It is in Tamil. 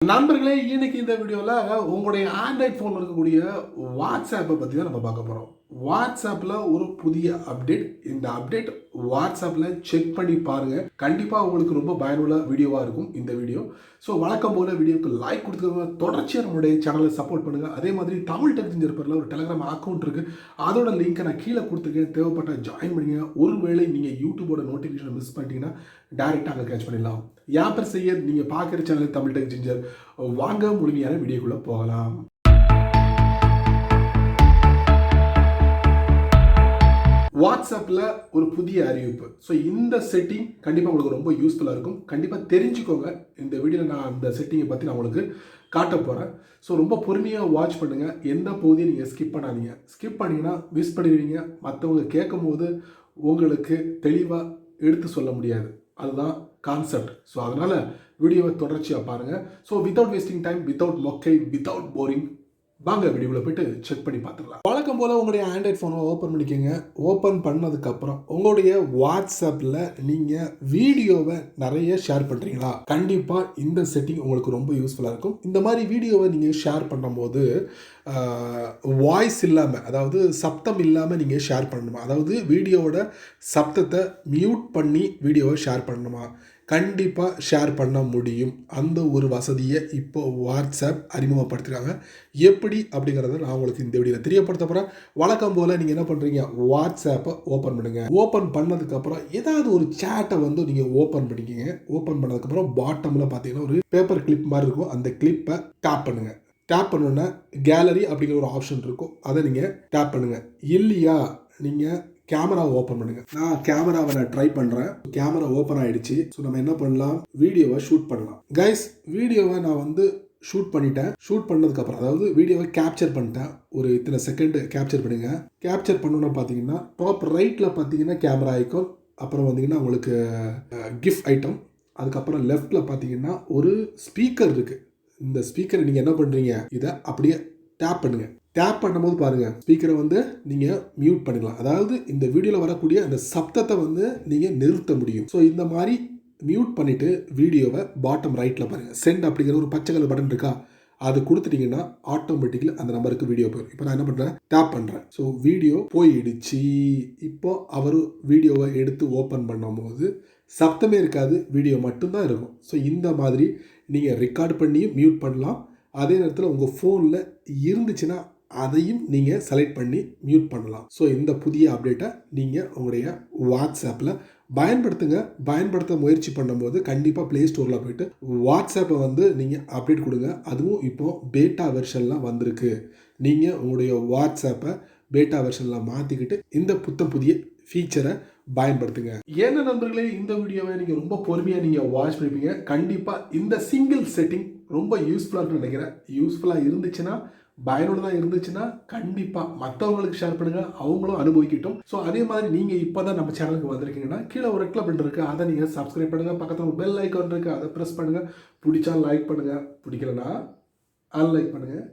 நண்பர்களே, இன்னைக்கு இந்த வீடியோல உங்களுடைய ஆண்ட்ராய்ட் ஃபோன்ல இருக்கக்கூடிய வாட்ஸ்அப்பை பத்தி தான் நம்ம பார்க்க போறோம். வாட்ஸ்அப்ல ஒரு புதிய அப்டேட். இந்த அப்டேட் வாட்ஸ்அப்ல செக் பண்ணி பாருங்க. கண்டிப்பா உங்களுக்கு ரொம்ப பயனுள்ள வீடியோவா இருக்கும் இந்த வீடியோ. ஸோ வழக்கம் போல வீடியோக்கு லைக் கொடுத்துக்கோங்க. தொடர்ச்சியாக நம்மளுடைய சேனலை சப்போர்ட் பண்ணுங்க. அதே மாதிரி தமிழ் டெக் ஜிஞ்சர் ஒரு டெலிகிராம் அக்கௌண்ட் இருக்கு. அதோட லிங்கை நான் கீழே கொடுத்துருக்கேன். தேவைப்பட்ட ஜாயின் பண்ணுங்க. ஒருவேளை நீங்க யூடியூபோட நோட்டிஃபிகேஷன் மிஸ் பண்ணிட்டீங்கன்னா டைரெக்டாக அங்கே கேட்ச் பண்ணிடலாம். யாப்பர் செய்ய நீங்க பார்க்குற சேனல் தமிழ் டெக் ஜிஞ்சர். வாங்க முழுமையான வீடியோக்குள்ள போகலாம். வாட்ஸ்அப்பில் ஒரு புதிய அறிவிப்பு. ஸோ இந்த செட்டிங் கண்டிப்பாக உங்களுக்கு ரொம்ப யூஸ்ஃபுல்லாக இருக்கும். கண்டிப்பாக தெரிஞ்சுக்கோங்க. இந்த வீடியோவில் நான் அந்த செட்டிங்கை பற்றி நான் உங்களுக்கு காட்ட போகிறேன். ஸோ ரொம்ப பொறுமையாக வாட்ச் பண்ணுங்கள். எந்த பகுதியும் நீங்கள் ஸ்கிப் பண்ணாதீங்க. ஸ்கிப் பண்ணிங்கன்னா மிஸ் பண்ணிடுவீங்க. மற்றவங்க கேட்கும் போது உங்களுக்கு தெளிவாக எடுத்து சொல்ல முடியாது. அதுதான் கான்செப்ட். ஸோ அதனால் வீடியோவை தொடர்ச்சியாக பாருங்கள். So without wasting time, without மொக்கை, வித்தவுட் போரிங், வாங்க வீடியோவில் போய்ட்டு செக் பண்ணி பார்த்துடலாம். வழக்கம் போல் உங்களுடைய ஆண்ட்ராய்ட் ஃபோனை ஓப்பன் பண்ணிக்கோங்க. ஓப்பன் பண்ணதுக்கப்புறம் உங்களுடைய வாட்ஸ்அப்பில் நீங்கள் வீடியோவை நிறைய ஷேர் பண்ணுறீங்களா? கண்டிப்பாக இந்த செட்டிங் உங்களுக்கு ரொம்ப யூஸ்ஃபுல்லாக இருக்கும். இந்த மாதிரி வீடியோவை நீங்கள் ஷேர் பண்ணும்போது வாய்ஸ் இல்லாமல், அதாவது சப்தம் இல்லாமல் நீங்கள் ஷேர் பண்ணணுமா? அதாவது வீடியோவோட சப்தத்தை மியூட் பண்ணி வீடியோவை ஷேர் பண்ணணுமா? கண்டிப்பாக ஷேர் பண்ண முடியும். அந்த ஒரு வசதியை இப்போ வாட்ஸ்அப் அறிமுகப்படுத்திருக்காங்க. எப்படி அப்படிங்கிறத நான் உங்களுக்கு இந்த வீடியோவில் தெரியப்படுத்த போகிறேன். வழக்கம் போல் நீங்கள் என்ன பண்ணுறீங்க, வாட்ஸ்அப்பை ஓப்பன் பண்ணுங்கள். ஓப்பன் பண்ணதுக்கப்புறம் ஏதாவது ஒரு சேட்டை நீங்கள் ஓப்பன் பண்ணிக்கிங்க. ஓப்பன் பண்ணதுக்கப்புறம் பாட்டமில் பார்த்தீங்கன்னா ஒரு பேப்பர் கிளிப் மாதிரி இருக்கும். அந்த கிளிப்பை டேப் பண்ணுங்கள். டேப் பண்ணோன்னா கேலரி அப்படிங்கிற ஒரு ஆப்ஷன் இருக்கும். அதை நீங்கள் டேப் பண்ணுங்கள். இல்லையா நீங்கள் கேமராவை ஓப்பன் பண்ணுங்க. நான் கேமராவை ட்ரை பண்ணுறேன். கேமரா ஓப்பன் ஆகிடுச்சு. ஸோ நம்ம என்ன பண்ணலாம், வீடியோவை ஷூட் பண்ணலாம். கைஸ், வீடியோவை நான் ஷூட் பண்ணிட்டேன். ஷூட் பண்ணதுக்கப்புறம், அதாவது வீடியோவை கேப்சர் பண்ணிட்டேன். ஒரு இத்தனை செகண்ட் கேப்சர் பண்ணுங்க. கேப்சர் பண்ணணும்னா பார்த்தீங்கன்னா டாப் ரைட்டில் பார்த்தீங்கன்னா கேமரா ஐக்கான், அப்புறம் வந்தீங்கன்னா உங்களுக்கு கிஃப்ட் ஐட்டம், அதுக்கப்புறம் லெஃப்டில் பார்த்தீங்கன்னா ஒரு ஸ்பீக்கர் இருக்குது. இந்த ஸ்பீக்கரை நீங்கள் என்ன பண்ணுறீங்க, இதை அப்படியே டேப் பண்ணுங்க. டேப் பண்ணும்போது பாருங்கள், ஸ்பீக்கரை நீங்கள் மியூட் பண்ணிடலாம். அதாவது இந்த வீடியோவில் வரக்கூடிய அந்த சப்தத்தை நீங்கள் நிறுத்த முடியும். ஸோ இந்த மாதிரி மியூட் பண்ணிவிட்டு வீடியோவை பாட்டம் ரைட்டில் பாருங்கள், சென்ட் அப்படிங்கிற ஒரு பச்சை கலர் பட்டன் இருக்கா, அது கொடுத்துட்டிங்கன்னா ஆட்டோமேட்டிக்கலி அந்த நம்பருக்கு வீடியோ போயிடும். இப்போ நான் என்ன பண்ணுறேன், டேப் பண்ணுறேன். ஸோ வீடியோ போயிடுச்சு. இப்போ அவர் வீடியோவை எடுத்து ஓப்பன் பண்ணும்போது சப்தமே இருக்காது, வீடியோ மட்டும்தான் இருக்கும். ஸோ இந்த மாதிரி நீங்கள் ரெக்கார்ட் பண்ணி மியூட் பண்ணலாம். அதே நேரத்தில் உங்கள் ஃபோனில் இருந்துச்சுன்னா அதையும் நீங்கள் செலக்ட் பண்ணி மியூட் பண்ணலாம். ஸோ இந்த புதிய அப்டேட்டை நீங்கள் உங்களுடைய வாட்ஸ்அப்பில் பயன்படுத்துங்க. பயன்படுத்த முயற்சி பண்ணும்போது கண்டிப்பாக ப்ளே ஸ்டோரில் போய்ட்டு வாட்ஸ்அப்பை நீங்கள் அப்டேட் கொடுங்க. அதுவும் இப்போது பேட்டா வெர்ஷன்லாம் வந்திருக்கு. நீங்கள் உங்களுடைய வாட்ஸ்அப்பை பேட்டா வெர்ஷனில் மாற்றிக்கிட்டு இந்த புதிய ஃபீச்சரை பயன்படுத்துங்க. ஏன்னா நண்பர்களே, இந்த வீடியோவை நீங்கள் ரொம்ப பொறுமையாக நீங்கள் வாட்ச் பண்ணிப்பீங்க. கண்டிப்பாக இந்த சிங்கிள் செட்டிங் ரொம்ப யூஸ்ஃபுல்லாக இருக்குன்னு நினைக்கிறேன். யூஸ்ஃபுல்லாக இருந்துச்சுன்னா, பயனுள்ளதாக இருந்துச்சுன்னா கண்டிப்பாக மற்றவங்களுக்கு ஷேர் பண்ணுங்கள், அவங்களும் அனுபவிக்கட்டும். ஸோ அதே மாதிரி நீங்கள் இப்போ தான் நம்ம சேனலுக்கு வந்திருக்கீங்கன்னா கீழே ஒரு ரெட் பட்டன் இருக்குது, அதை நீங்கள் சப்ஸ்கிரைப் பண்ணுங்கள். பக்கத்தில் ஒரு பெல் ஐக்கான் இருக்குது, அதை ப்ரெஸ் பண்ணுங்கள். பிடிச்சா லைக் பண்ணுங்கள், பிடிக்கலன்னா அன்லைக் பண்ணுங்கள்.